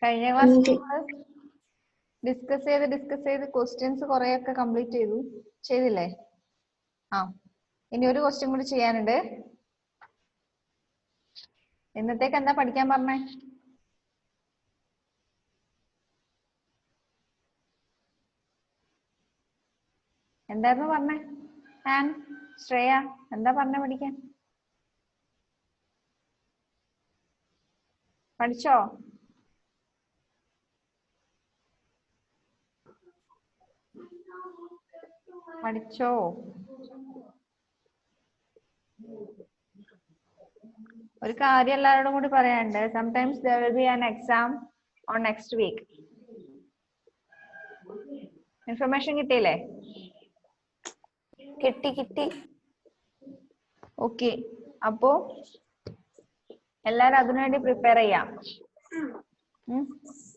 കഴിഞ്ഞ ക്ലാസ്സിൽ ഡിസ്കസ് ചെയ്ത് ക്വസ്റ്റ്യൻസ് കുറെയൊക്കെ കംപ്ലീറ്റ് ചെയ്തില്ലേ? ആ, ഇനി ഒരു ക്വസ്റ്റ്യൻ കൂടി ചെയ്യാനുണ്ട്. ഇന്നത്തേക്ക് എന്താ പഠിക്കാൻ പറഞ്ഞേ? എന്തായിരുന്നു പറഞ്ഞേ? ശ്രേയ എന്താ പറഞ്ഞേ പഠിക്കാൻ? പഠിച്ചോ? പഠിച്ചോ? ഒരു കാര്യം എല്ലാവരോടും കൂടി പറയാനുണ്ട്. Sometimes there will be an exam on next week. Information കിട്ടിയില്ലേ? കിട്ടി. ഓക്കെ, അപ്പോ എല്ലാരും അതിനുവേണ്ടി പ്രിപ്പയർ ചെയ്യാം.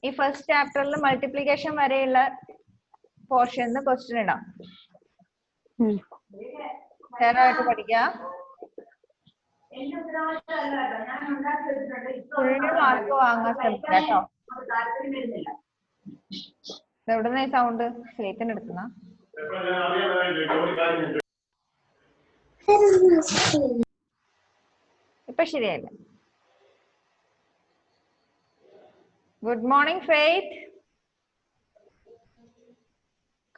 ഈ ഫസ്റ്റ് ചാപ്റ്ററിൽ മൾട്ടിപ്ലിക്കേഷൻ വരെയുള്ള പോർഷന് ക്വസ്റ്റ്യൻ ഇടാം. ആയിട്ട് പഠിക്കാം. ഫുൾ മാർക്ക് വാങ്ങാൻ ശ്രമിക്കാം കേട്ടോ. എവിടുന്ന ഈ സൗണ്ട്? സ്ലേറ്റിന് എടുക്കുന്ന ഇപ്പൊ ശരിയായില്ല. Good morning Faith.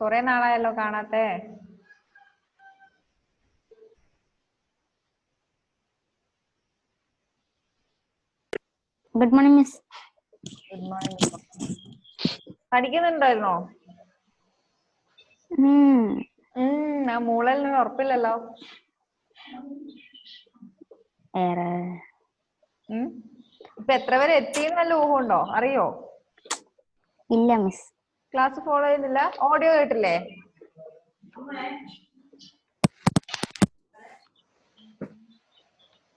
കുറെ നാളായല്ലോ കാണാത്തെ. Good morning miss. Good morning. പഠിക്കുന്നുണ്ടായിരുന്നോ? ആ മൂളലിന് ഉറപ്പില്ലല്ലോ. ഇപ്പൊ എത്ര വരെ എത്തിയെന്ന് വല്ല ഊഹമുണ്ടോ? അറിയോ? ഇല്ല മിസ്. ക്ലാസ് ഫോളോ ചെയ്യുന്നില്ല? ഓഡിയോ കേട്ടില്ലേ?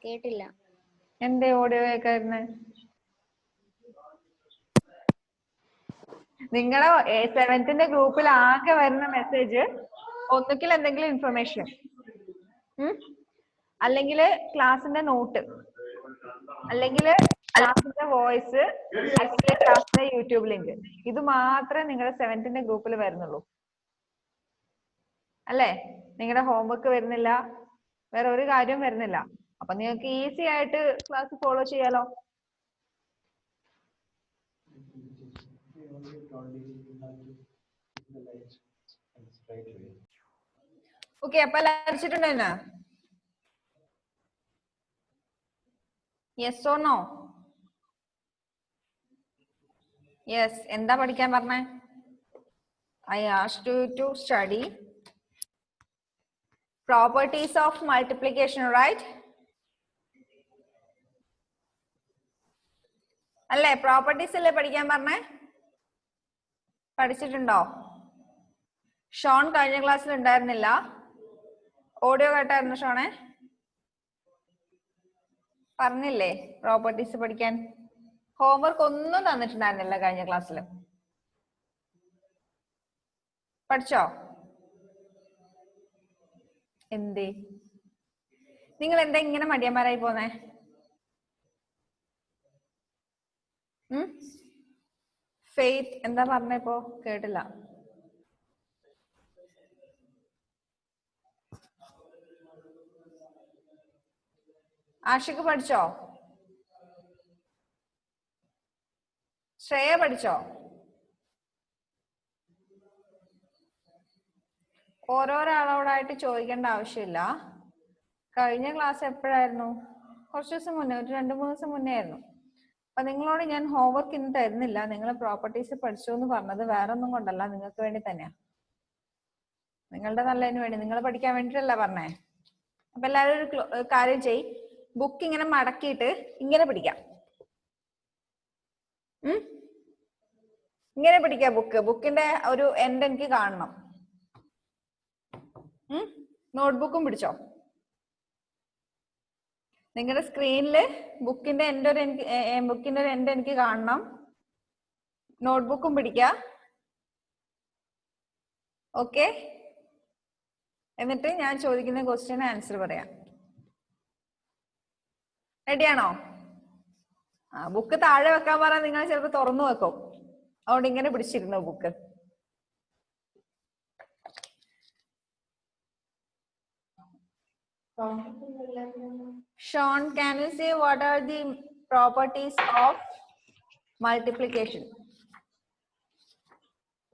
കേട്ടില്ല. എന്തേ ഓഡിയോ കേൾക്കായിരുന്നേ? നിങ്ങളെ 7th ഗ്രൂപ്പിൽ ആകെ വരുന്ന മെസ്സേജ് ഒന്നുകിൽ എന്തെങ്കിലും ഇൻഫർമേഷൻ, അല്ലെങ്കിൽ ക്ലാസിന്റെ നോട്ട്, അല്ലെങ്കിൽ ക്ലാസിന്റെ വോയിസ്, അല്ലെങ്കിൽ ക്ലാസിന്റെ യൂട്യൂബ് ലിങ്ക്. ഇത് മാത്രമേ നിങ്ങളുടെ 7th ഗ്രൂപ്പിൽ വരുന്നുള്ളൂ അല്ലേ? നിങ്ങളുടെ ഹോംവർക്ക് വരുന്നില്ല, വേറെ ഒരു കാര്യവും വരുന്നില്ല. അപ്പൊ നിങ്ങൾക്ക് ഈസി ആയിട്ട് ക്ലാസ് ഫോളോ ചെയ്യാലോ. ഓക്കെ, അപ്പൊ അടിച്ചിട്ടുണ്ടോ ഇന്ന്? Yes or no? യെസ്. എന്താ പഠിക്കാൻ പറഞ്ഞേ? I asked you to study properties of multiplication, right? അല്ലേ? പ്രോപ്പർട്ടീസ് അല്ലേ പഠിക്കാൻ പറഞ്ഞേ? പഠിച്ചിട്ടുണ്ടോ? ഷോൺ കഴിഞ്ഞ ക്ലാസ്സിൽ ഉണ്ടായിരുന്നില്ല. ഓഡിയോ കേട്ടായിരുന്നു ഷോണെ? പറഞ്ഞില്ലേ പ്രോപ്പർട്ടീസ് പഠിക്കാൻ? ഹോംവർക്ക് ഒന്നും തന്നിട്ടുണ്ടായിരുന്നില്ല കഴിഞ്ഞ ക്ലാസ്സിൽ. പഠിച്ചോ? എന്തേ നിങ്ങൾ എന്താ ഇങ്ങനെ മടിയന്മാരായി പോന്നേ? ഫെയ്ത്ത് എന്താ പറഞ്ഞപ്പോ? കേട്ടില്ല. ആഷിക്ക് പഠിച്ചോ? ശ്രേയ പഠിച്ചോ? ഓരോരാളോടായിട്ട് ചോദിക്കേണ്ട ആവശ്യമില്ല. കഴിഞ്ഞ ക്ലാസ് എപ്പോഴായിരുന്നു? കുറച്ച് ദിവസം മുന്നേ, ഒരു 2-3 ദിവസം മുന്നേ ആയിരുന്നു. അപ്പൊ നിങ്ങളോട് ഞാൻ ഹോംവർക്ക് ഇന്ന് തരുന്നില്ല. നിങ്ങൾ പ്രോപ്പർട്ടീസ് പഠിച്ചു എന്ന് പറഞ്ഞത് വേറെ ഒന്നും കൊണ്ടല്ല, നിങ്ങൾക്ക് വേണ്ടി തന്നെയാ. നിങ്ങളുടെ നല്ലതിന് വേണ്ടി, നിങ്ങൾ പഠിക്കാൻ വേണ്ടിട്ടല്ല പറഞ്ഞേ. അപ്പൊ എല്ലാവരും ഒരു കാര്യം ചെയ്, ബുക്ക് ഇങ്ങനെ മടക്കിയിട്ട് ഇങ്ങനെ പിടിക്കാം. ഇങ്ങനെ പിടിക്കാം ബുക്ക്. ബുക്കിന്റെ ഒരു എൻഡ് എനിക്ക് കാണണം. നോട്ട്ബുക്കും പിടിച്ചോ. നിങ്ങളുടെ സ്ക്രീനില് ബുക്കിന്റെ ഒരു എൻഡ് എനിക്ക് കാണണം. നോട്ട്ബുക്കും പിടിക്കുക. ഓക്കെ? എന്നിട്ട് ഞാൻ ചോദിക്കുന്ന ക്വസ്റ്റ്യന് ആൻസർ പറയാം. റെഡിയാണോ? ബുക്ക് താഴെ വെക്കാൻ പറഞ്ഞാൽ നിങ്ങൾ ചിലപ്പോൾ തുറന്നു വെക്കും. അതുകൊണ്ട് ഇങ്ങനെ പിടിച്ചിരുന്നു book. Sean, can you say what are the properties of multiplication?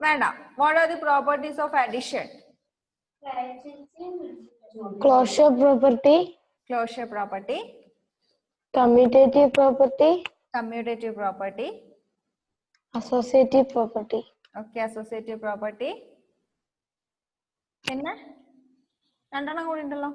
വേണ്ട. What are the properties of addition? Closure property. Closure property. Commutative property. Commutative property. Associative property. Okay, associative property. പിന്നെ രണ്ടെണ്ണം കൂടി ഉണ്ടല്ലോ.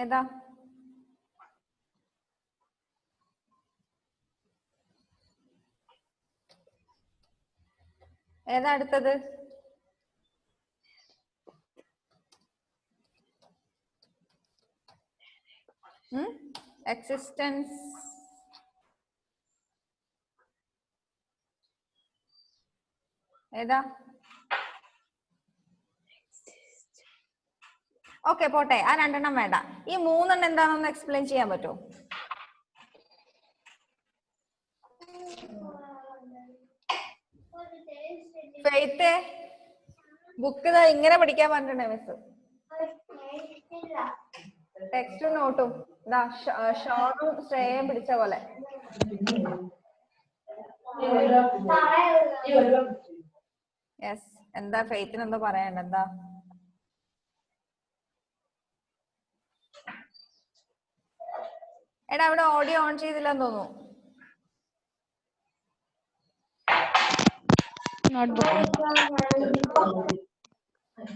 ഏതാ? ഏതാ അടുത്തത്? എക്സിസ്റ്റൻസ്. ഏതാ? Okay പോട്ടെ, ആ രണ്ടെണ്ണം വേണ്ട. ഈ മൂന്നെണ്ണം എന്താണെന്ന് എക്സ്പ്ലെയിൻ ചെയ്യാൻ പറ്റുമോ? ഫെയ്ത്ത് ബുക്ക് ഇങ്ങനെ പഠിക്കാൻ പറഞ്ഞിട്ടുണ്ടേ മിസ്. ടെക്സ്റ്റും നോട്ടും ഷോണും ശ്രേയം പിടിച്ച പോലെ. യെസ്. എന്താ ഫെയ്ത്തിന് എന്തോ പറയാനുണ്ട്? എന്താ? എടാ അവിടെ ഓഡിയോ ഓൺ ചെയ്തില്ലെന്ന് തോന്നുന്നു.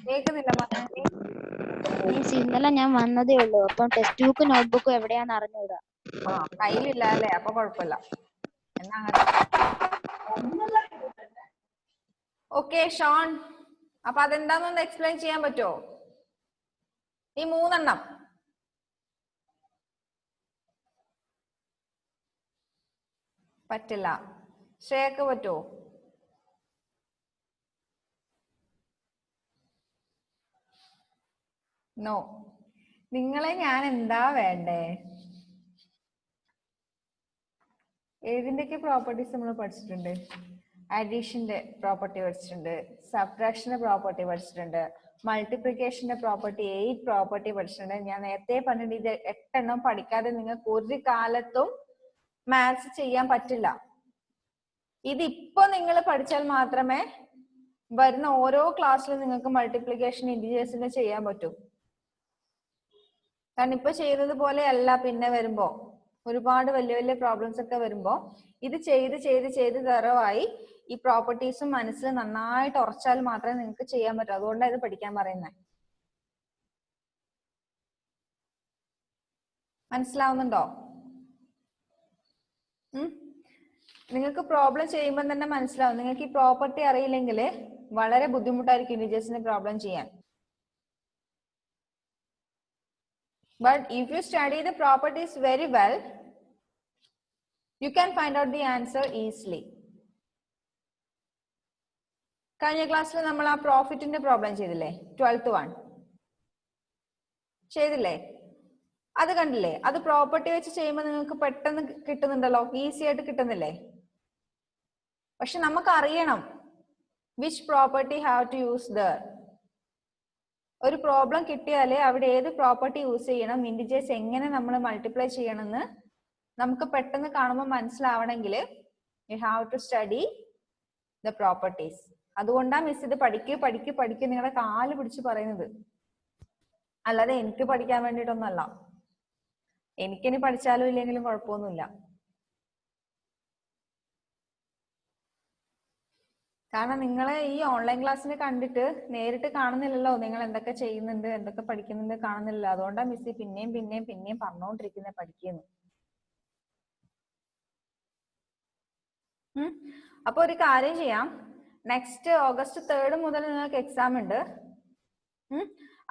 കേക്കുന്നില്ല മീൻസ് ഇന്നലെ ഞാൻ വന്നതേ ഉള്ളൂ. അപ്പം ടെക്സ്റ്റ് ബുക്കും നോട്ട്ബുക്കും എവിടെയാന്ന് അറിഞ്ഞൂടാ. കയ്യിലില്ല അല്ലേ? അപ്പൊ കുഴപ്പമില്ല. എന്നാ ഓക്കെ ഷോൺ, അപ്പൊ അതെന്താന്നൊന്ന് എക്സ്പ്ലെയിൻ ചെയ്യാൻ പറ്റുമോ? ഈ മൂന്നെണ്ണം പറ്റില്ല. ശ്രേയക്ക് പറ്റുമോ? നോ. നിങ്ങളെ ഞാൻ എന്താ വേണ്ടേ? ഏതിന്റെയൊക്കെ പ്രോപ്പർട്ടീസ് നമ്മൾ പഠിച്ചിട്ടുണ്ട്? അഡീഷന്റെ പ്രോപ്പർട്ടി പഠിച്ചിട്ടുണ്ട്, സബ്ട്രാക്ഷന്റെ പ്രോപ്പർട്ടി പഠിച്ചിട്ടുണ്ട്, മൾട്ടിപ്ലിക്കേഷന്റെ പ്രോപ്പർട്ടി 8 പ്രോപ്പർട്ടി പഠിച്ചിട്ടുണ്ട്. ഞാൻ നേരത്തെ പറഞ്ഞിട്ട് ഇത് 8 എണ്ണം പഠിക്കാതെ നിങ്ങൾക്ക് ഒരു കാലത്തും മാത്സ് ചെയ്യാൻ പറ്റില്ല. ഇതിപ്പോ നിങ്ങൾ പഠിച്ചാൽ മാത്രമേ വരുന്ന ഓരോ ക്ലാസ്സിലും നിങ്ങൾക്ക് മൾട്ടിപ്ലിക്കേഷൻ ഇന്റിജേഴ്സിനെ ചെയ്യാൻ പറ്റൂ. കാരണം ഇപ്പൊ ചെയ്യുന്നത് പോലെ അല്ല. പിന്നെ വരുമ്പോ ഒരുപാട് വലിയ വലിയ പ്രോബ്ലംസ് ഒക്കെ വരുമ്പോ ഇത് ചെയ്ത് ചെയ്ത് ചെയ്ത് തറവായി ഈ പ്രോപ്പർട്ടീസും മനസ്സിൽ നന്നായിട്ട് ഉറച്ചാൽ മാത്രമേ നിങ്ങൾക്ക് ചെയ്യാൻ പറ്റൂ. അതുകൊണ്ടാണ് ഇത് പഠിക്കാൻ പറയുന്നത്. മനസ്സിലാവുന്നുണ്ടോ? നിങ്ങൾക്ക് പ്രോബ്ലം ചെയ്യുമ്പോൾ തന്നെ മനസ്സിലാവും. നിങ്ങൾക്ക് ഈ പ്രോപ്പർട്ടി അറിയില്ലെങ്കിൽ വളരെ ബുദ്ധിമുട്ടായിരിക്കും ഇന്റിജേഴ്സിന് പ്രോബ്ലം ചെയ്യാൻ. But if you study the properties very well, you can find out the answer easily. കഴിഞ്ഞ ക്ലാസ്സിൽ നമ്മൾ ആ പ്രോഫിറ്റിന്റെ പ്രോബ്ലം ചെയ്തില്ലേ? 12th one ചെയ്തില്ലേ? അത് കണ്ടില്ലേ? അത് പ്രോപ്പർട്ടി വെച്ച് ചെയ്യുമ്പോൾ നിങ്ങൾക്ക് പെട്ടെന്ന് കിട്ടുന്നുണ്ടല്ലോ, ഈസി ആയിട്ട് കിട്ടുന്നില്ലേ? പക്ഷെ നമുക്ക് അറിയണം which property have to use there. ഒരു പ്രോബ്ലം കിട്ടിയാലേ അവിടെ ഏത് പ്രോപ്പർട്ടി യൂസ് ചെയ്യണം, ഇന്റിജേഴ്സ് എങ്ങനെ നമ്മൾ മൾട്ടിപ്ലൈ ചെയ്യണമെന്ന് നമുക്ക് പെട്ടെന്ന് കാണുമ്പോൾ മനസ്സിലാവണമെങ്കിൽ you have to study the properties. അതുകൊണ്ടാണ് മിസ് ഇത് പഠിക്കൂ നിങ്ങളുടെ കാല് പിടിച്ച് പറയുന്നത്. അല്ലാതെ എനിക്ക് പഠിക്കാൻ വേണ്ടിയിട്ടൊന്നല്ല. എനിക്കിനി പഠിച്ചാലും ഇല്ലെങ്കിലും കുഴപ്പമൊന്നുമില്ല. കാരണം നിങ്ങളെ ഈ ഓൺലൈൻ ക്ലാസ്സിന് കണ്ടിട്ട് നേരിട്ട് കാണുന്നില്ലല്ലോ, നിങ്ങൾ എന്തൊക്കെ ചെയ്യുന്നുണ്ട് എന്തൊക്കെ പഠിക്കുന്നുണ്ട് കാണുന്നില്ലല്ലോ. അതുകൊണ്ടാണ് മിസ് പിന്നെയും പിന്നെയും പിന്നെയും പറഞ്ഞുകൊണ്ടിരിക്കുന്നത് പഠിക്കുന്നു. അപ്പൊ ഒരു കാര്യം ചെയ്യാം, നെക്സ്റ്റ് August 3 മുതൽ നിങ്ങൾക്ക് എക്സാം ഉണ്ട്.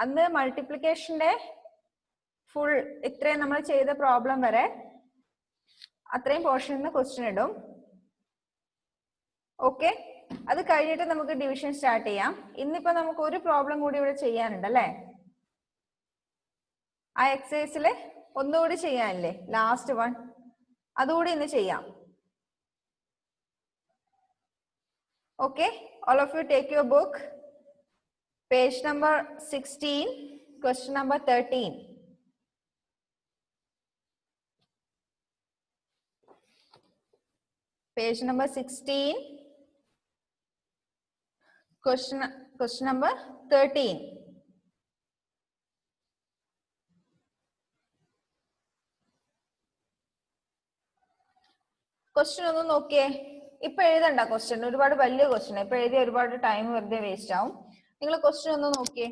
അന്ന് മൾട്ടിപ്ലിക്കേഷന്റെ ഫുൾ ഇത്രയും നമ്മൾ ചെയ്ത പ്രോബ്ലം വരെ അത്രയും പോർഷനിൽ നിന്ന് ക്വസ്റ്റ്യൻ ഇടും. ഓക്കെ, അത് കഴിഞ്ഞിട്ട് നമുക്ക് ഡിവിഷൻ സ്റ്റാർട്ട് ചെയ്യാം. ഇന്നിപ്പോ നമുക്ക് ഒരു പ്രോബ്ലം കൂടി ഇവിടെ ചെയ്യാനുണ്ട് അല്ലേ? ആ എക്സസൈസിൽ ഒന്നുകൂടി ചെയ്യാനില്ലേ, ലാസ്റ്റ് വൺ, അതുകൂടി ഇന്ന് ചെയ്യാം. Okay, all of you take your book, page number 16, question number 13. Page number 16, question number 13. Question ഒന്ന് നോക്കിയേ. ഇപ്പൊ എഴുതണ്ട ക്വസ്റ്റ്യൻ, ഒരുപാട് വലിയ ക്വസ്റ്റ്യൻ. ഇപ്പൊ എഴുതിയ ഒരുപാട് ടൈം വെറുതെ വേസ്റ്റ് ആവും. നിങ്ങൾ ക്വസ്റ്റ്യൻ ഒന്ന് നോക്കിയേ.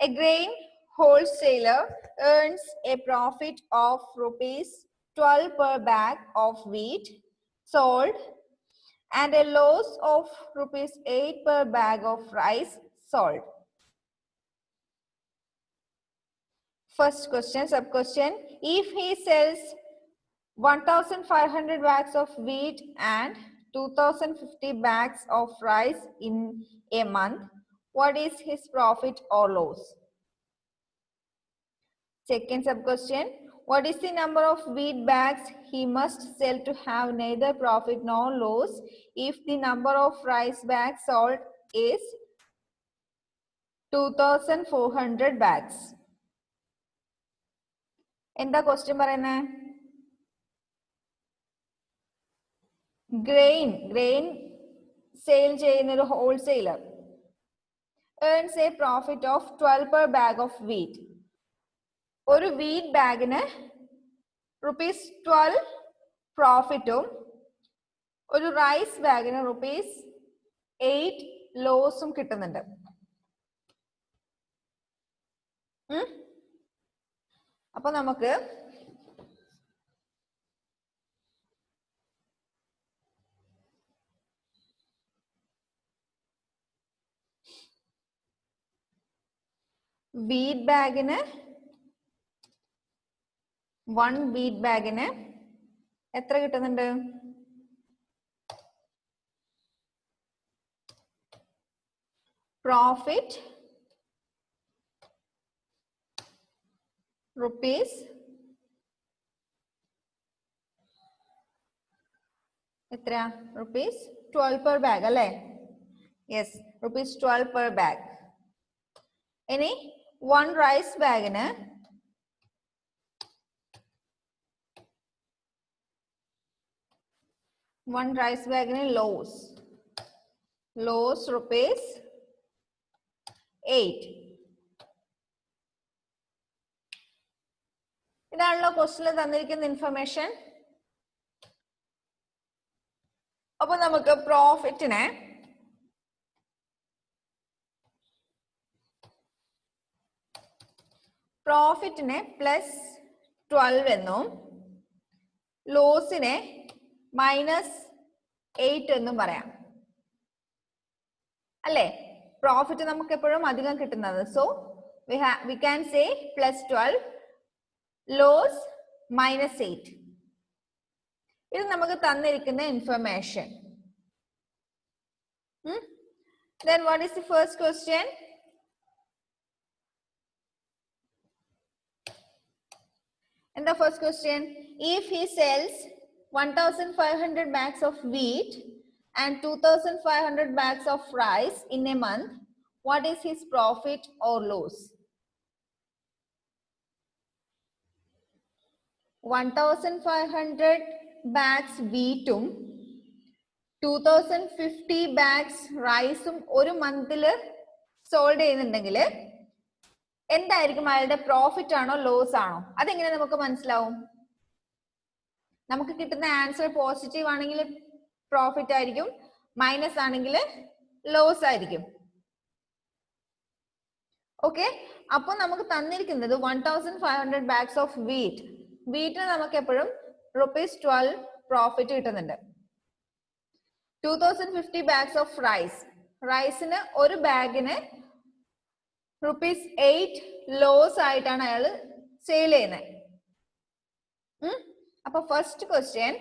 A grain wholesaler earns a profit of ₹12 per bag of wheat sold and a loss of ₹8 per bag of rice sold. First question, sub question, if he sells 1,500 bags of wheat and 2,050 bags of rice in a month, what is his profit or loss? Second sub question, what is the number of wheat bags he must sell to have neither profit nor loss if the number of rice bags sold is 2,400 bags? എന്താ question പറയുന്നത്? Grain sale ചെയ്യുന്ന ഒരു wholesaler earns a profit of 12 per bag of wheat. ഒരു wheat ബാഗിന് ₹12 പ്രോഫിറ്റും ഒരു rice ബാഗിന് ₹8 ലോസും കിട്ടുന്നുണ്ട്. അപ്പൊ നമുക്ക് wheat ബാഗിന് 1 wheat ബാഗിന് എത്ര കിട്ടുന്നുണ്ട്? പ്രോഫിറ്റ് എത്ര? ₹12 per bag അല്ലേ? Yes, ₹12 per bag. ഇനി 1 റൈസ് ബാഗിന് ലോസ് ₹8. ഇതാണല്ലോ ക്വസ്റ്റ്യനിൽ തന്നിരിക്കുന്ന ഇൻഫർമേഷൻ. അപ്പൊ നമുക്ക് പ്രോഫിറ്റിനെ +12 എന്നും ലോസിനെ -8 എന്നും പറയാം അല്ലേ? പ്രോഫിറ്റ് നമുക്ക് എപ്പോഴും അധികം കിട്ടുന്നത്. So we can say +12 loss -8. ഇത് നമുക്ക് തന്നിരിക്കുന്ന information. Then what is the first question? And the first question, if he sells 1,500 bags of wheat and 2,500 bags of rice in a month, what is his profit or loss? 1,500 bags wheatum 2,050 bags റൈസും ഒരു മന്തില് sold ചെയ്യുന്നുണ്ടെങ്കിൽ എന്തായിരിക്കും അയാളുടെ profit ആണോ loss ആണോ? അതെങ്ങനെ നമുക്ക് മനസ്സിലാവും? നമുക്ക് കിട്ടുന്ന ആൻസർ പോസിറ്റീവ് ആണെങ്കിൽ പ്രോഫിറ്റ് ആയിരിക്കും, മൈനസ് ആണെങ്കിൽ ലോസ് ആയിരിക്കും. ഓക്കെ, അപ്പൊ നമുക്ക് തന്നിരിക്കുന്നത് 1,500 ബാഗ്സ് ഓഫ് വീറ്റിന് നമുക്ക് എപ്പോഴും ₹12 പ്രോഫിറ്റ് കിട്ടുന്നുണ്ട്. 2,050 ബാഗ്സ് ഓഫ് റൈസിന് ഒരു ബാഗിന് ₹8 ലോസ് ആയിട്ടാണ് അയാൾ സെയിൽ ചെയ്യുന്നത്. അപ്പൊ ഫസ്റ്റ് ക്വസ്റ്റ്യൻ,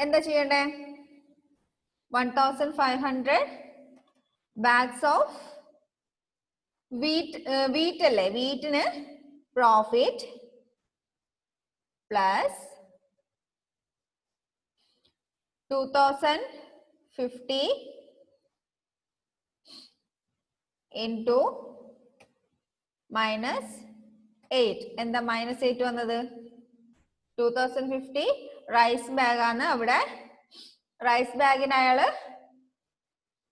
എന്താ ചെയ്യണ്ടേ? 1500 bags of wheat അല്ലേ? വീറ്റിന് പ്രോഫിറ്റ് പ്ലസ് 2050 into -8. എന്താ -8 വന്നത്? 2050 റൈസ് ബാഗ് ആണ്. അവിടെ റൈസ് ബാഗിന് അയാള്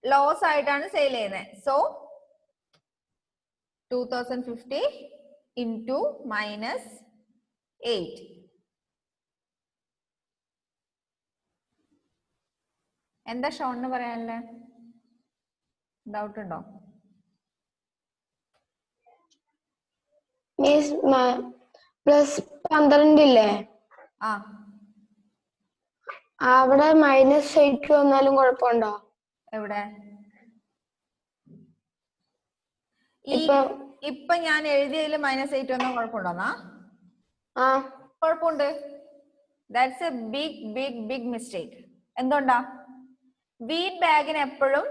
ലോസ് ആയിട്ടാണ് സെയിൽ ചെയ്യുന്നത്. So 2050 into -8. എന്താ ഷോണിന് പറയാനല്ലേ? ഡൗട്ട് ഉണ്ടോ? മീൻസ് പ്ലസ് 12 ഇല്ലേ? ആ, അവിടെ -8 വന്നാലും കുഴപ്പമുണ്ടോ? എവിടെ? ഇപ്പൊ ഞാൻ എഴുതിയതിൽ -8 വന്നാൽ കുഴപ്പമുണ്ടോന്നാ? ആ, കുഴപ്പമുണ്ട്. That's a big big big mistake. എന്തുകൊണ്ടാ? വീറ്റ് ബാഗിന് എപ്പോഴും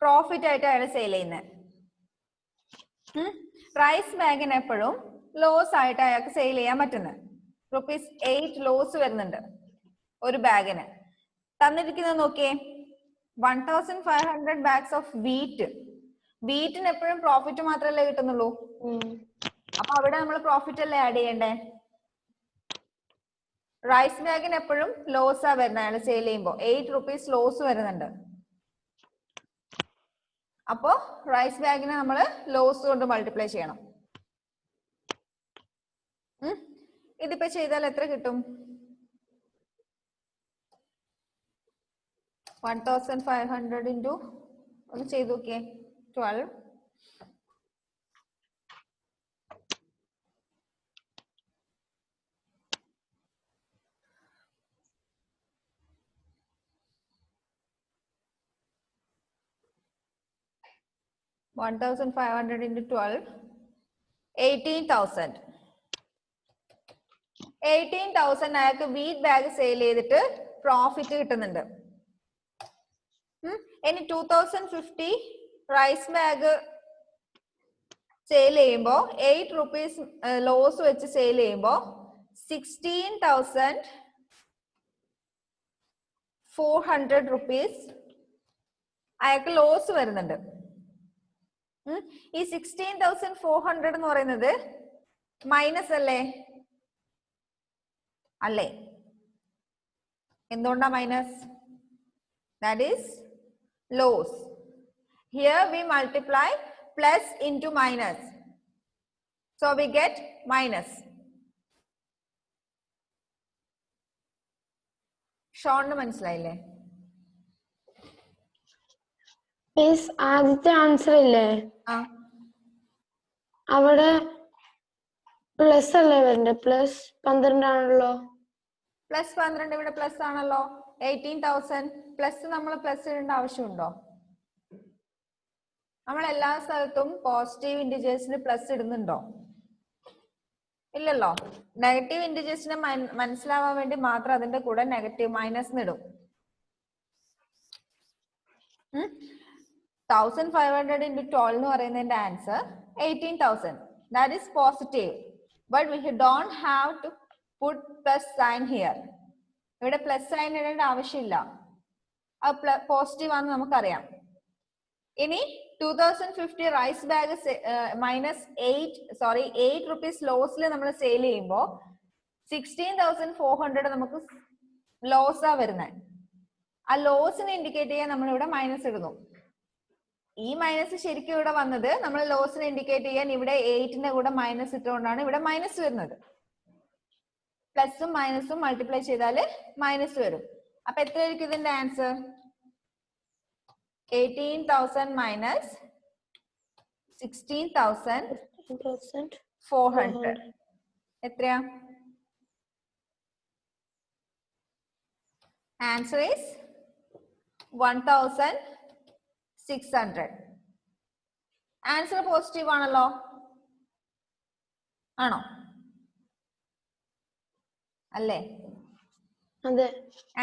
പ്രോഫിറ്റ് ആയിട്ട് അയാൾ സെയിൽ ചെയ്യുന്നത്. റൈസ് ബാഗിന് എപ്പോഴും ലോസ് ആയിട്ട് അയാൾക്ക് സെയിൽ ചെയ്യാൻ പറ്റുന്നത്. ₹8 ലോസ് വരുന്നുണ്ട് ഒരു ബാഗിന്. തന്നിരിക്കുന്നത് നോക്കിയേ, 1500 bags ഓഫ് വീറ്റ്. വീറ്റിന് എപ്പോഴും പ്രോഫിറ്റ് മാത്രമല്ലേ കിട്ടുന്നുള്ളൂ. അപ്പൊ അവിടെ നമ്മൾ പ്രോഫിറ്റ് അല്ലേ ആഡ് ചെയ്യണ്ടേ? റൈസ് ബാഗിന് എപ്പോഴും ലോസാ വരുന്നത് അയാൾ സെയിൽ ചെയ്യുമ്പോൾ. ₹8 ലോസ് വരുന്നുണ്ട്. അപ്പോ റൈസ് ബാഗിനെ നമ്മൾ ലോസ് കൊണ്ട് മൾട്ടിപ്ലൈ ചെയ്യണം. ഇതിപ്പോ ചെയ്താൽ എത്ര കിട്ടും? 1500 into ഒന്ന് ചെയ്ത് നോക്കിയേ, 12. $1,500 into 12, 18,000. 18,000 അയാൾക്ക് വീറ്റ് ബാഗ് സെയിൽ ചെയ്തിട്ട് പ്രോഫിറ്റ് കിട്ടുന്നുണ്ട്. ഇനി 2050 റൈസ് ബാഗ് സെയിൽ ചെയ്യുമ്പോ ₹8 ലോസ് വെച്ച് സെയിൽ ചെയ്യുമ്പോ 16,400 അയാൾക്ക് ലോസ് വരുന്നുണ്ട്. ഈ 16,400 എന്ന് പറയുന്നത് മൈനസ് അല്ലേ? അല്ലേ? എന്തുകൊണ്ടാ minus? That is loss. Here we multiply plus into minus. So we get minus. ഷോണിന് മനസ്സിലായില്ലേ? മീൻസ് ആദ്യത്തെ ആൻസർ ഇല്ലേ, അവിടെ പ്ലസ് അല്ലേ വരണ്ടേ? +12 ആണല്ലോ. +12 ഇവിടെ പ്ലസ് ആണല്ലോ. 18,000 പ്ലസ് നമ്മൾ പ്ലസ് ഇടേണ്ട ആവശ്യമുണ്ടോ? നമ്മൾ എല്ലാ സ്ഥലത്തും പോസിറ്റീവ് ഇന്റിജേഴ്സിന് പ്ലസ് ഇടുന്നുണ്ടോ? ഇല്ലല്ലോ. നെഗറ്റീവ് ഇന്റിജേഴ്സിനെ മനസ്സിലാവാൻ വേണ്ടി മാത്രം അതിന്റെ കൂടെ നെഗറ്റീവ് മൈനസ് ഇടും. 1500 into 12 എന്ന് പറയുന്നതിന്റെ answer 18,000. That is positive. But we don't have to put plus sign here. ഇവിടെ പ്ലസ് സൈൻ ഇടേണ്ട ആവശ്യമില്ല. അത് പോസിറ്റീവ് ആണെന്ന് നമുക്കറിയാം. ഇനി 2050 റൈസ് ബാഗ് ₹8 ലോസിൽ നമ്മൾ സെയിൽ ചെയ്യുമ്പോൾ 16,400 നമുക്ക് ലോസാ വരുന്നത്. ആ ലോസിനെ ഇൻഡിക്കേറ്റ് ചെയ്യാൻ നമ്മൾ ഇവിടെ മൈനസ് ഇടുന്നു. ഈ മൈനസ് ശരിക്കും ഇവിടെ വന്നത് നമ്മൾ ലോസിനെ ഇൻഡിക്കേറ്റ് ചെയ്യാൻ ഇവിടെ 8ന്റെ കൂടെ മൈനസ് ഇട്ടുകൊണ്ടാണ് ഇവിടെ മൈനസ് വരുന്നത്. പ്ലസും മൈനസും മൾട്ടിപ്ലൈ ചെയ്താൽ മൈനസ് വരും. അപ്പൊ എത്രയായിരിക്കും ഇതിന്റെ ആൻസർ? 18,000 minus 16,400. എത്രയാ? Answer is 1,600. ആൻസർ പോസിറ്റീവ് ആണല്ലോ, ആണോ? അല്ലേ? അതെ.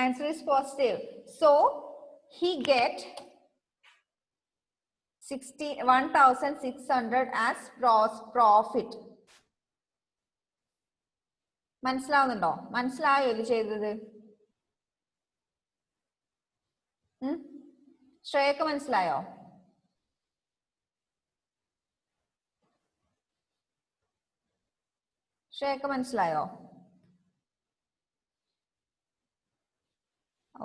Answer is positive. So he get 1,600 as profit. മനസ്സിലാവുന്നുണ്ടോ? മനസ്സിലായോ ഇത് ചെയ്തത്? ശ്രേയക്ക് മനസ്സിലായോ? ശ്രേയക്ക് മനസ്സിലായോ?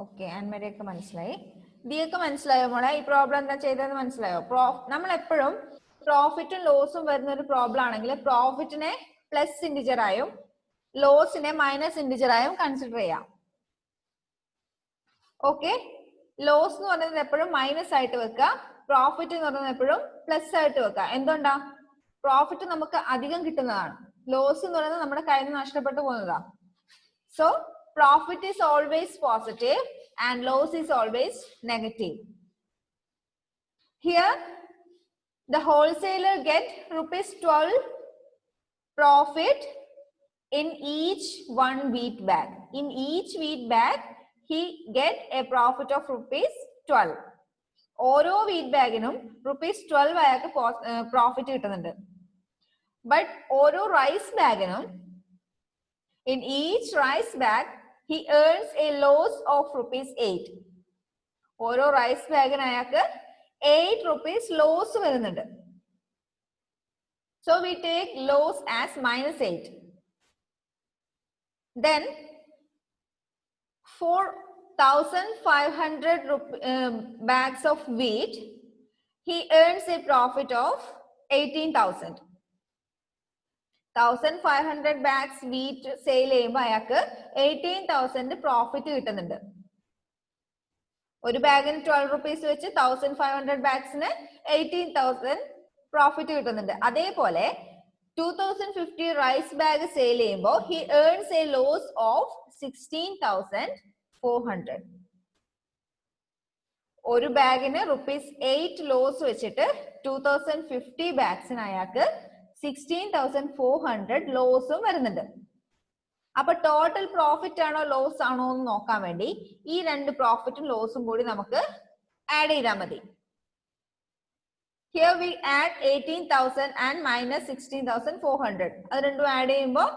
ഓക്കെ, അൻമരയൊക്കെ മനസ്സിലായി. ദിയൊക്കെ മനസ്സിലായോ മോളെ? ഈ പ്രോബ്ലം എന്താ ചെയ്തതെന്ന് മനസ്സിലായോ? നമ്മൾ എപ്പോഴും പ്രോഫിറ്റും ലോസും വരുന്ന ഒരു പ്രോബ്ലം ആണെങ്കിൽ പ്രോഫിറ്റിനെ പ്ലസ് ഇൻഡിജർ ആയും ലോസിനെ മൈനസ് ഇൻഡിജർ ആയും കൺസിഡർ ചെയ്യാം. ഓക്കെ, ലോസ് എന്ന് പറയുന്നത് എപ്പോഴും മൈനസ് ആയിട്ട് വെക്കുക, പ്രോഫിറ്റ് എന്ന് പറയുന്നത് എപ്പോഴും പ്ലസ് ആയിട്ട് വെക്കുക. എന്തുകൊണ്ടാ? പ്രോഫിറ്റ് നമുക്ക് അധികം കിട്ടുന്നതാണ്, ലോസ് എന്ന് പറയുന്നത് നമ്മുടെ കയ്യിൽ നിന്ന് നഷ്ടപ്പെട്ടു പോകുന്നതാ. So profit is always positive and loss is always negative. Here the wholesaler get ₹12 profit in each one wheat bag. In each wheat bag he get a profit of ₹12. ഓരോ വീറ്റ് ബാഗിനും ₹12 അയാൾക്ക് profit കിട്ടുന്നുണ്ട്. But ഓരോ rice ബാഗിനും in each rice bag he earns a loss of ₹8. ഓരോ rice ബാഗിന് അയാൾക്ക് ₹8 loss വരുന്നുണ്ട്. So we take loss as -8. Then 4,500 bags of wheat he earns a profit of 18,000. 1,500 bags wheat sale ചെയ്യുമ്പോൾ അയാൾക്ക് 18,000 profit കിട്ടുന്നുണ്ട്. ഒരു ബാഗിന് ₹12 വെച്ച് 1,500 ബാഗ്സിന് 18,000 profit കിട്ടുന്നുണ്ട്. അതേപോലെ 2,050 റൈസ് ബാഗ് സെയിൽ ചെയ്യുമ്പോൾ he earns a loss of 16,400. ഒരു ബാഗിന് ₹8 ലോസ് വെച്ചിട്ട് 2,050 ബാഗ്സിന് അയാൾക്ക് 16,400 ലോസും വരുന്നുണ്ട്. അപ്പൊ ടോട്ടൽ പ്രോഫിറ്റ് ആണോ ലോസ് ആണോ എന്ന് നോക്കാൻ വേണ്ടി ഈ രണ്ട് പ്രോഫിറ്റും ലോസും കൂടി നമുക്ക് ആഡ് ചെയ്താൽ മതി. Here we add 18,000 and minus 16,400. അത് രണ്ടും ആഡ് ചെയ്യുമ്പോൾ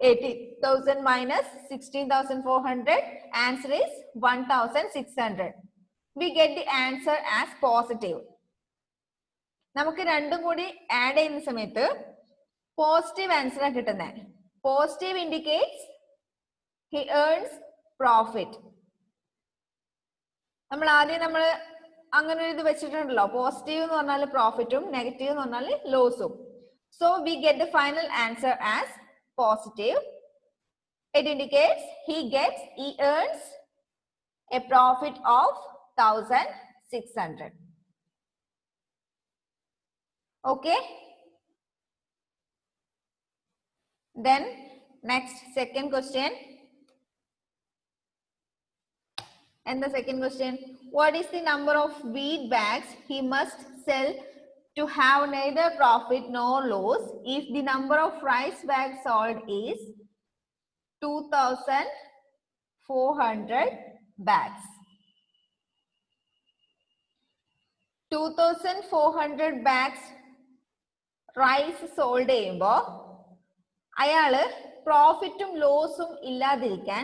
18,000 minus 16,400, answer is 1,600. We get the answer as positive. നമുക്ക് രണ്ടും കൂടി ആഡ് ചെയ്യുന്ന സമയത്ത് പോസിറ്റീവ് ആൻസർ ആണ് കിട്ടുന്നത്. Positive indicates he earns profit. നമ്മൾ അങ്ങനെ ഒരു ഇത് വെച്ചിട്ടുണ്ടല്ലോ, പോസിറ്റീവ് എന്ന് പറഞ്ഞാൽ പ്രോഫിറ്റും നെഗറ്റീവ് എന്ന് പറഞ്ഞാൽ ലോസും. So we get the final answer as positive. It indicates he earns a profit of 1,600. Okay, then next second question. And the second question, what is the number of wheat bags he must sell to have neither profit nor loss if the number of rice bags sold is 2,400 bags? 2,400 bags rice sold ചെയ്യുമ്പോ അയാള് പ്രോഫിറ്റും ലോസും ഇല്ലാതിരിക്കാൻ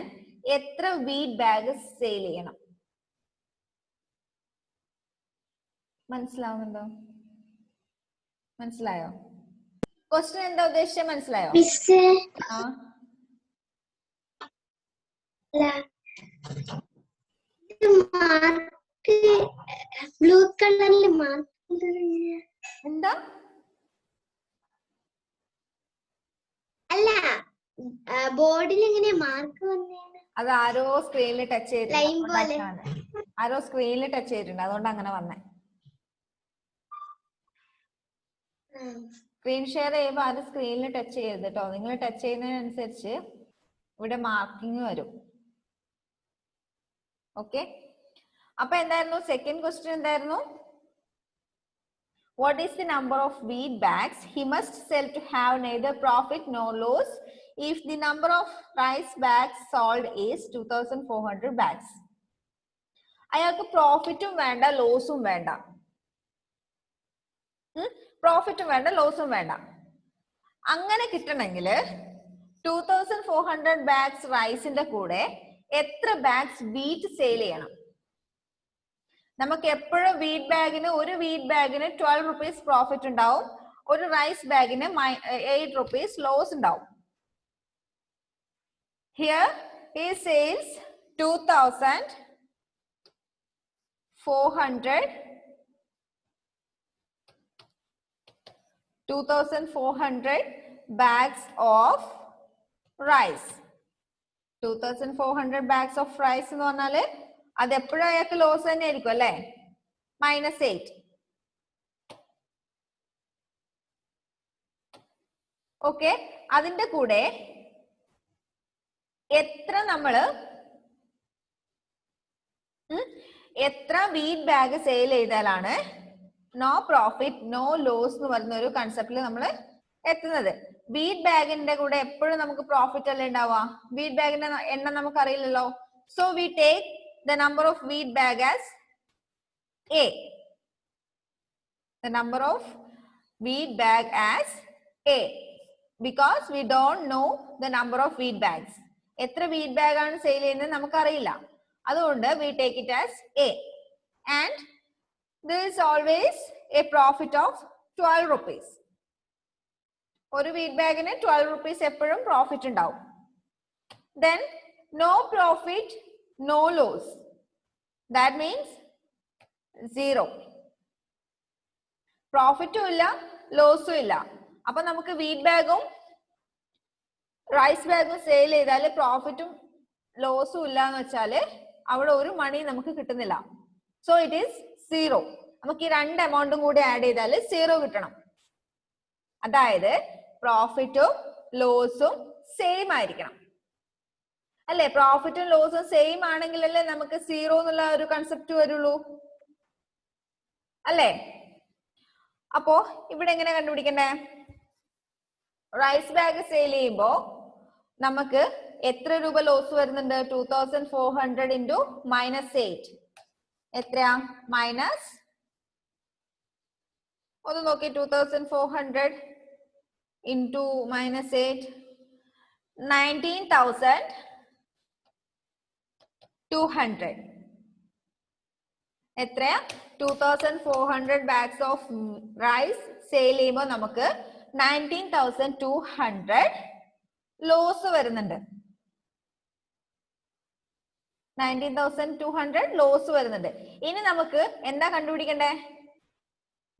എത്ര wheat bag sale ചെയ്യണം? മനസ്സിലാവുന്നുണ്ടോ? മനസ്സിലായോ? Question എന്താ ഉദ്ദേശിച്ചത്? മനസ്സിലായോ? Blue കളറിൽ എന്താ? അല്ല, ബോർഡിൽ എങ്ങനെ മാർക്ക് വന്നേ? അത് ആരോ സ്ക്രീനിൽ ടച്ച് ചെയ്തിട്ടുണ്ട്, ആരോ സ്ക്രീനിൽ ടച്ച് ചെയ്തിട്ടുണ്ട്, അതുകൊണ്ട് അങ്ങനെ വന്നേ. സ്ക്രീൻ ഷെയർ ചെയ്യുമ്പോ അത് സ്ക്രീനിൽ ടച്ച് ചെയ്യരുത് കേട്ടോ. നിങ്ങൾ ടച്ച് ചെയ്യുന്നതിനനുസരിച്ച് ഇവിടെ മാർക്കിംഗ് വരും. ഓക്കെ, അപ്പൊ എന്തായിരുന്നു സെക്കൻഡ് ക്വസ്റ്റ്യൻ? എന്തായിരുന്നു? What is the number of wheat bags he must sell to have neither profit nor loss if the number of rice bags sold is 2400 bags. അയാൾക്ക് പ്രോഫിറ്റും വേണ്ട ലോസും വേണ്ട, പ്രോഫിറ്റും വേണ്ട ലോസും വേണ്ട. അങ്ങനെ കിട്ടണമെങ്കിൽ 2400 ബാഗ്സ് റൈസിന്റെ കൂടെ എത്ര ബാഗ്സ് വീറ്റ് സെയിൽ ചെയ്യണം? നമുക്ക് എപ്പോഴും വീറ്റ് ബാഗിന്, ഒരു വീറ്റ് ബാഗിന് 12 rupees പ്രോഫിറ്റ് ഉണ്ടാവും, ഒരു റൈസ് ബാഗിന് 8 rupees ലോസ് ഉണ്ടാവും. Here he says 2400 bags of rice. 2400 bags of rice എന്ന് പറഞ്ഞാല് അത് എപ്പോഴും അയാൾക്ക് ലോസ് തന്നെ ആയിരിക്കും അല്ലെ? -8. ഓക്കെ, അതിന്റെ കൂടെ എത്ര വീറ്റ് ബാഗ് സെയിൽ ചെയ്താലാണ് നോ പ്രോഫിറ്റ് നോ ലോസ് എന്ന് പറയുന്ന ഒരു കൺസെപ്റ്റിൽ നമ്മൾ എത്തുന്നത്? വീറ്റ് ബാഗിന്റെ കൂടെ എപ്പോഴും നമുക്ക് പ്രോഫിറ്റ് അല്ലേ ഉണ്ടാവുക? വീറ്റ് ബാഗിന്റെ എണ്ണം നമുക്ക് അറിയില്ലല്ലോ. So we take the number of wheat bag as A. The number of wheat bag as A. Because we don't know the number of wheat bags. എത്ര wheat bag ആണ് സെയിൽ ചെയ്യുന്നത് നമുക്ക് അറിയില്ല. അതുകൊണ്ട് we take it as A. And there is always a profit of 12 rupees. ഒരു wheat bagന് 12 rupees എപ്പോഴും profit ഉണ്ടാവും. Then no profit no loss. That means 0. പ്രോഫിറ്റും ഇല്ല ലോസും ഇല്ല. അപ്പൊ നമുക്ക് വീറ്റ് ബാഗും റൈസ് ബാഗും സെയിൽ ചെയ്താൽ പ്രോഫിറ്റും ലോസും ഇല്ല എന്ന് വെച്ചാല് അവിടെ ഒരു മണി നമുക്ക് കിട്ടുന്നില്ല. So it is 0. നമുക്ക് ഈ രണ്ട് എമൗണ്ടും കൂടി ആഡ് ചെയ്താൽ 0 കിട്ടണം. അതായത് പ്രോഫിറ്റും ലോസും സെയിം ആയിരിക്കണം അല്ലെ? പ്രോഫിറ്റും ലോസും സെയിം ആണെങ്കിലല്ലേ നമുക്ക് 0 എന്നുള്ള ഒരു കൺസെപ്റ്റ് വരുള്ളൂ അല്ലേ? അപ്പോ ഇവിടെ എങ്ങനെ കണ്ടുപിടിക്കണ്ടേ? റൈസ് ബാഗ് സെയിൽ ചെയ്യുമ്പോ നമുക്ക് എത്ര രൂപ ലോസ് വരുന്നുണ്ട്? 2400 into -8 എത്രയാ? മൈനസ് ഒന്ന് നോക്കി, 2400 into -8 19,200. എത്രയാ? 2400 bags of rice സെയിൽ ചെയ്യുമ്പോൾ നമുക്ക് 19,200 ലോസ് വരുന്നുണ്ട്. 19,200 ലോസ് വരുന്നുണ്ട്. ഇനി നമുക്ക് എന്താ കണ്ടുപിടിക്കണ്ടേ?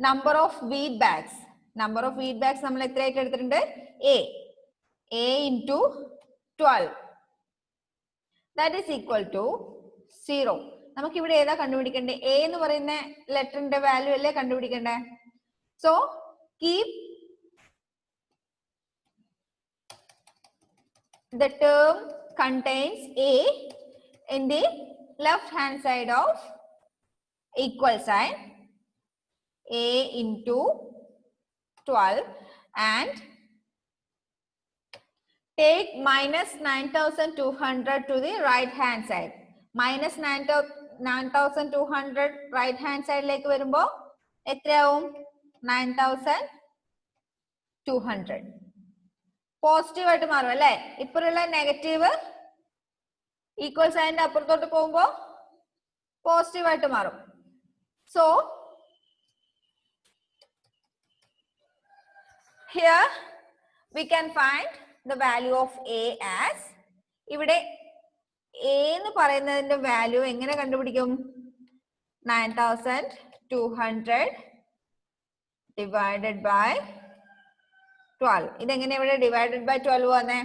Number of wheat bags. Number of wheat bags നമ്മൾ എത്രയായിട്ട് എടുത്തിട്ടുണ്ട്? A into 12. That is equal to 0. നമുക്ക് ഇവിടെ ഏതാ കണ്ടുപിടിക്കണ്ടേ? A എന്ന് പറയുന്ന ലെറ്ററിന്റെ വാല്യൂ അല്ലേ കണ്ടുപിടിക്കണ്ടേ? So keep the term contains A in the left hand side of equal sign. A into 12 and take minus 9,200 to the right hand side. Minus 9,200 right hand side like വരുമ്പോ എത്രയാവും? 9,200 positive ആയിട്ട് മാറും അല്ലെ? ഇപ്പോഴുള്ള negative equal സൈനിന്റെ അപ്പുറത്തോട്ട് പോകുമ്പോ positive ആയിട്ട് മാറും. So here we can find the value of A as, ഇവിടെ A എന്ന് പറയുന്നതിന്റെ വാല്യൂ എങ്ങനെ കണ്ടുപിടിക്കും? 9,200 divided by 12. ഇതെങ്ങനെ ഇവിടെ ഡിവൈഡഡ് ബൈ 12 വന്നേ?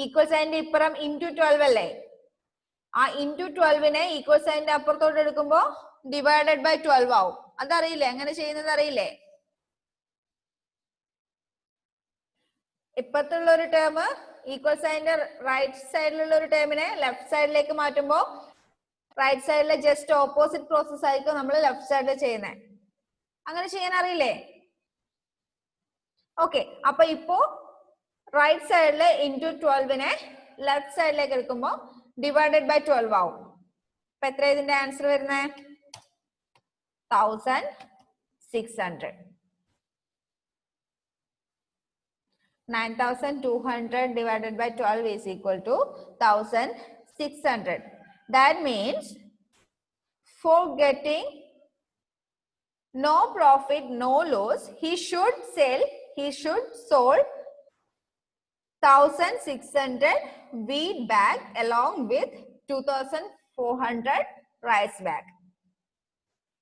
ഈക്വൽ സൈനിന്റെ ഇപ്പുറം ഇൻറ്റു 12 അല്ലേ? ആ ഇൻറ്റു 12നെ ഈക്വൽ സൈനിന്റെ അപ്പുറത്തോട്ട് എടുക്കുമ്പോ ഡിവൈഡഡ് ബൈ 12 ആവും. അതറിയില്ലേ? അങ്ങനെ ചെയ്യുന്നത് അറിയില്ലേ? ഇപ്പത്തുള്ള ഒരു ടേം ഈക്വൽ സൈനിന്റെ റൈറ്റ് സൈഡിലുള്ള ഒരു ടേമിനെ ലെഫ്റ്റ് സൈഡിലേക്ക് മാറ്റുമ്പോ റൈറ്റ് സൈഡിലെ ജസ്റ്റ് ഓപ്പോസിറ്റ് പ്രോസസ് ആയിരിക്കും നമ്മൾ ലെഫ്റ്റ് സൈഡിൽ ചെയ്യുന്നത്. അങ്ങനെ ചെയ്യാൻ അറിയില്ലേ? ഓക്കെ, അപ്പൊ ഇപ്പോ റൈറ്റ് സൈഡില് ഇൻറ്റു 12നെ ലെഫ്റ്റ് സൈഡിലേക്ക് എടുക്കുമ്പോൾ ഡിവൈഡഡ് ബൈ 12 ആവും. അപ്പൊ എത്ര ഇതിന്റെ ആൻസർ വരുന്നത്? 1600. 9200 divided by 12 is equal to 1600. That means for getting no profit, no loss, he should sold 1600 wheat bag along with 2400 rice bag.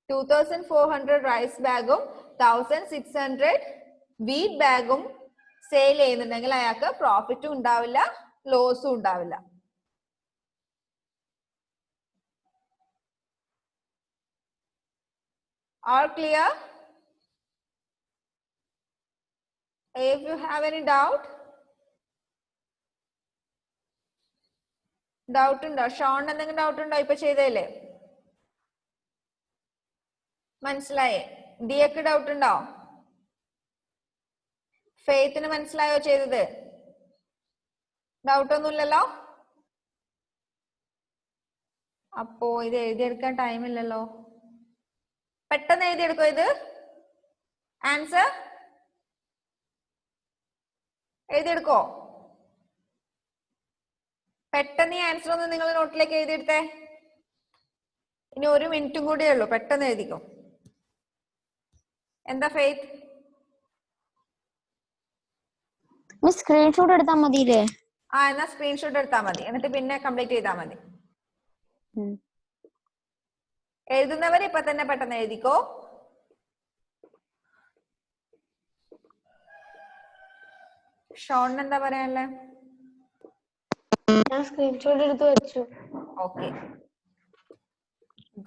2400 rice ബാഗും 1600 wheat ബാഗും സെയിൽ ചെയ്യുന്നുണ്ടെങ്കിൽ അയാൾക്ക് പ്രോഫിറ്റും ഉണ്ടാവില്ല, ലോസും ഉണ്ടാവില്ല. All clear? If you have any doubt ഉണ്ടോ? Sean എന്തെങ്കിലും doubt ഉണ്ടോ? ഇപ്പൊ ചെയ്തല്ലേ? മനസ്സിലായേ? ഡിയക്ക് ഡൗട്ട് ഉണ്ടോ? ഫെയ്ത്തിന് മനസ്സിലായോ ചെയ്തത്? ഡൗട്ട് ഒന്നുമില്ലല്ലോ? അപ്പോ ഇത് എഴുതിയെടുക്കാൻ ടൈം ഇല്ലല്ലോ. പെട്ടെന്ന് എഴുതിയെടുക്കോ ഇത് ആൻസർ എഴുതിയെടുക്കോ? പെട്ടെന്ന് ഈ ആൻസർ ഒന്ന് നിങ്ങൾ നോട്ടിലേക്ക് എഴുതിയെടുത്തേ. ഇനി 1 മിനിറ്റും കൂടിയേ ഉള്ളൂ. പെട്ടെന്ന് എഴുതിക്കോ. എന്താ ഫെയ്ത്ത്? സ്ക്രീൻഷോട്ട് എടുത്താൽ മതിയില്ലേ? എന്നാ സ്ക്രീൻഷോട്ട് എടുത്താൽ മതി. എന്നിട്ട് പിന്നെ കംപ്ലീറ്റ് ചെയ്താൽ മതി. എഴുതുന്നവർ ഇപ്പൊ തന്നെ പെട്ടെന്ന് എഴുതിക്കോ. ഷോൺ എന്താ പറയാനല്ലേ? ഞാൻ സ്ക്രീൻഷോട്ട് എടുത്ത് വെച്ചു. Okay,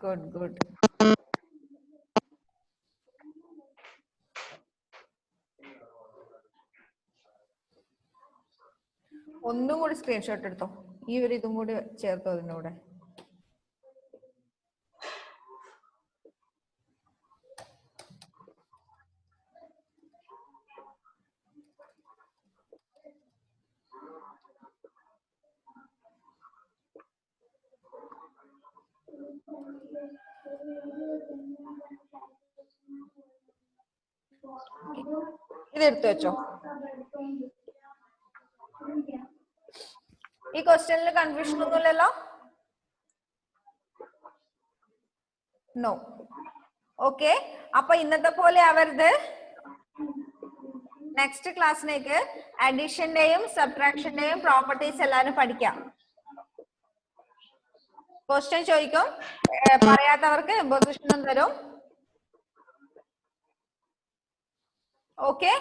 good. ഒന്നും കൂടി സ്ക്രീൻഷോട്ട് എടുത്തോ. ഈ ഒരു ഇതും കൂടി ചേർത്തോ അതിൻ്റെ കൂടെ. ഇതെടുത്തു വെച്ചോ. ഈ ക്വസ്റ്റ്യനിൽ കൺഫ്യൂഷൻ ഒന്നുമില്ലല്ലോ? നോ. ഓക്കെ, അപ്പൊ ഇന്നത്തെ പോലെ ആവരുത്. നെക്സ്റ്റ് ക്ലാസ്സിലേക്ക് അഡീഷന്റെയും സബ്ട്രാക്ഷന്റെയും പ്രോപ്പർട്ടീസ് എല്ലാവരും പഠിക്കാം. ക്വസ്റ്റ്യൻ ചോദിക്കും, പറയാത്തവർക്ക് ഇമ്പോസിഷനും തരും. ഓക്കെ.